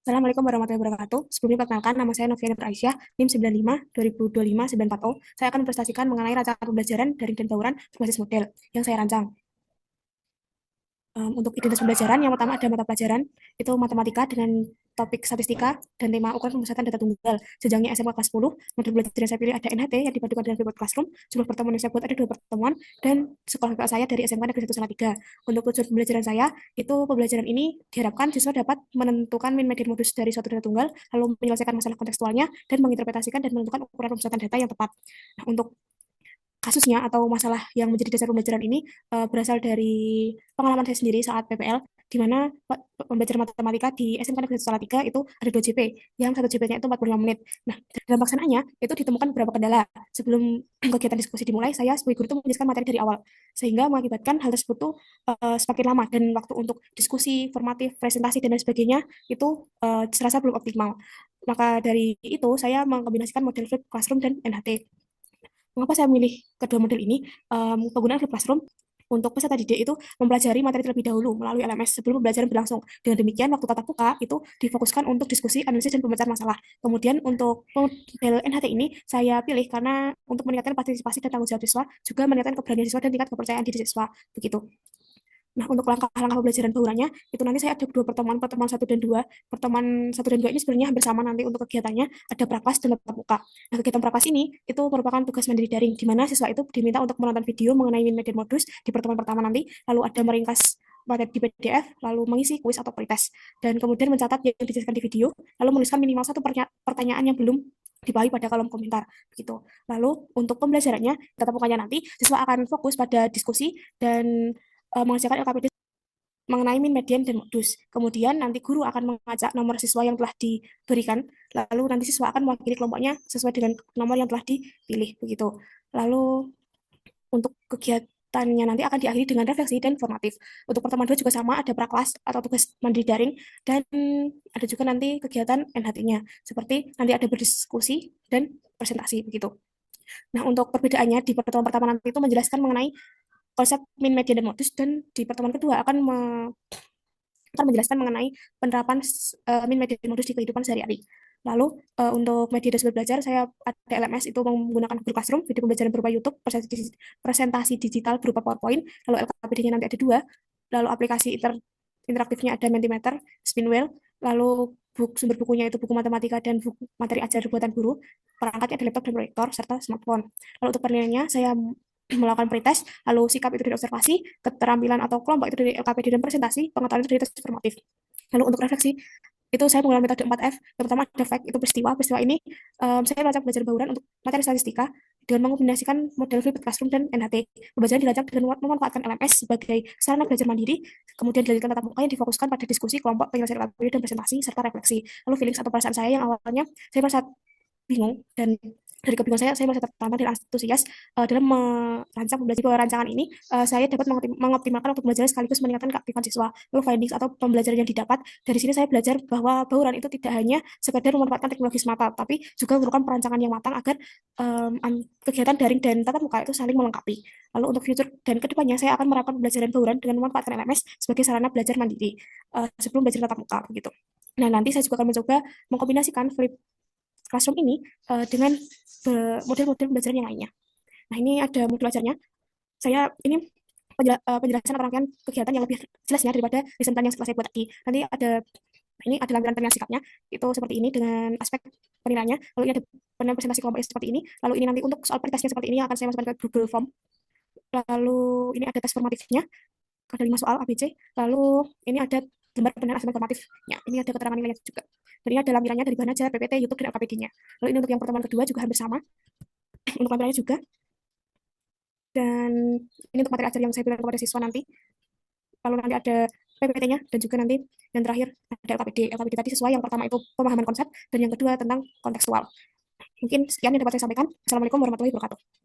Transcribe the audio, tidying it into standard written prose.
Assalamualaikum warahmatullahi wabarakatuh. Sebelumnya perkenalkan, nama saya Noviana Aisyah, NIM 95 2025 940. Saya akan mempresentasikan mengenai rancangan pembelajaran daring dan bauran berbasis model yang saya rancang. Untuk identitas pembelajaran, yang pertama ada mata pelajaran, itu matematika dengan topik statistika dan tema ukuran pemusatan data tunggal. Jenjangnya SMK kelas 10, model belajar yang saya pilih ada NHT yang dipadukan dengan Flipboard Classroom. Jumlah pertemuan yang saya buat ada 2 pertemuan, dan sekolah kakak saya dari SMK Negeri 1 Salatiga. Untuk tujuan pembelajaran saya, itu pembelajaran ini diharapkan siswa dapat menentukan min median modus dari suatu data tunggal, lalu menyelesaikan masalah kontekstualnya, dan menginterpretasikan dan menentukan ukuran pemusatan data yang tepat. Nah, untuk kasusnya atau masalah yang menjadi dasar pembelajaran ini berasal dari pengalaman saya sendiri saat PPL, di mana pembelajaran matematika di SMK Negeri Salatiga itu ada 2 JP, yang satu JP-nya itu 45 menit. Nah, dalam pelaksanaannya itu ditemukan beberapa kendala. Sebelum kegiatan diskusi dimulai, saya sebagai guru itu menjelaskan materi dari awal, sehingga mengakibatkan hal tersebut tuh semakin lama, dan waktu untuk diskusi, formatif, presentasi, dan lain sebagainya itu serasa belum optimal. Maka dari itu, saya mengkombinasikan model flip classroom dan NHT. Mengapa saya memilih kedua model ini? Penggunaan Flip Classroom untuk peserta didik itu mempelajari materi terlebih dahulu melalui LMS sebelum pembelajaran berlangsung. Dengan demikian, waktu tatap muka itu difokuskan untuk diskusi, analisis, dan pemecahan masalah. Kemudian untuk model NHT ini saya pilih karena untuk meningkatkan partisipasi dan tanggung jawab siswa, juga meningkatkan keberanian siswa dan tingkat kepercayaan diri siswa. Begitu. Nah, untuk langkah-langkah pembelajaran baurannya, itu nanti saya ada dua pertemuan, pertemuan satu dan dua. Pertemuan satu dan dua ini sebenarnya hampir sama nanti untuk kegiatannya, ada prakas dan tatap muka. Nah, kegiatan prakas ini, itu merupakan tugas mandiri daring, di mana siswa itu diminta untuk menonton video mengenai min media modus di pertemuan pertama nanti, lalu ada meringkas materi di PDF, lalu mengisi kuis atau pretest, dan kemudian mencatat yang dijelaskan di video, lalu menuliskan minimal satu pertanyaan yang belum dibahas pada kolom komentar. Begitu. Lalu, untuk pembelajarannya, tatap mukanya nanti, siswa akan fokus pada diskusi dan mengerjakan LKPD mengenai min median dan modus. Kemudian nanti guru akan mengajak nomor siswa yang telah diberikan, lalu nanti siswa akan mewakili kelompoknya sesuai dengan nomor yang telah dipilih, begitu. Lalu untuk kegiatannya nanti akan diakhiri dengan refleksi dan formatif. Untuk pertemuan dua juga sama, ada praklas atau tugas mandiri daring, dan ada juga nanti kegiatan NHT-nya, seperti nanti ada berdiskusi dan presentasi, begitu. Nah, untuk perbedaannya di pertemuan pertama nanti itu menjelaskan mengenai konsep min, median, dan modus, dan di pertemuan kedua akan menjelaskan mengenai penerapan min, median, dan modus di kehidupan sehari-hari. Lalu untuk media dan sumber belajar, saya ada LMS itu menggunakan Google Classroom, video pembelajaran berupa YouTube, presentasi digital berupa PowerPoint, lalu LKPD-nya nanti ada dua, lalu aplikasi interaktifnya ada Mentimeter, Spinwheel, lalu sumber bukunya itu buku matematika dan buku materi ajar buatan guru, perangkatnya ada laptop dan proyektor, serta smartphone. Lalu untuk penilaiannya, saya melakukan pretest, lalu sikap itu dari observasi, keterampilan atau kelompok itu dari LKPD dan presentasi, pengetahuan itu dari tes formatif. Lalu untuk refleksi, itu saya menggunakan metode 4F. Yang pertama ada fact, itu peristiwa. Peristiwa ini saya belajar belajar bauran untuk materi statistika dengan mengombinasikan model flipped classroom dan NHT. Pembelajaran dirancang dengan memanfaatkan LMS sebagai sarana belajar mandiri, kemudian dilanjutkan tatap muka yang difokuskan pada diskusi kelompok, penyelesaian LKPD dan presentasi, serta refleksi. Lalu feelings atau perasaan saya yang awalnya saya merasa bingung, dan dari kebingungan saya merasa tertantang dan antusias dalam merancang rancangan ini. Saya dapat mengoptimalkan waktu belajar sekaligus meningkatkan keaktifan siswa. Lalu findings atau pembelajaran yang didapat dari sini, saya belajar bahwa bauran itu tidak hanya sekedar memanfaatkan teknologi semata, tapi juga memerlukan perancangan yang matang agar kegiatan daring dan tatap muka itu saling melengkapi. Lalu untuk future dan kedepannya, saya akan menerapkan pembelajaran bauran dengan memanfaatkan LMS sebagai sarana belajar mandiri sebelum belajar tatap muka, begitu. Nah, nanti saya juga akan mencoba mengkombinasikan flip classroom ini dengan model-model pembelajaran yang lainnya. Nah, ini ada modul belajarnya. Saya ini penjelasan atau rangkaian kegiatan yang lebih jelasnya daripada lesson plan yang setelah saya buat tadi. Nanti ada ini ada lampiran penilaian sikapnya, itu seperti ini dengan aspek penilaiannya. Lalu ini ada penilaian presentasi kelompoknya seperti ini. Lalu ini nanti untuk soal pretestnya seperti ini yang akan saya masukkan ke Google Form. Lalu ini ada tes formatifnya, ada 5 soal ABC. Lalu ini ada gambar penilaian asesmen formatifnya. Ini ada keterangan nilainya juga. Dan ini ada lampirannya dari bahan ajar, PPT, YouTube, dan LKPD-nya. Lalu ini untuk yang pertemuan kedua juga hampir sama. Untuk lampirannya juga. Dan ini untuk materi ajar yang saya berikan kepada siswa nanti. Lalu nanti ada PPT-nya, dan juga nanti yang terakhir ada LKPD. LKPD tadi sesuai, yang pertama itu pemahaman konsep, dan yang kedua tentang kontekstual. Mungkin sekian yang dapat saya sampaikan. Assalamualaikum warahmatullahi wabarakatuh.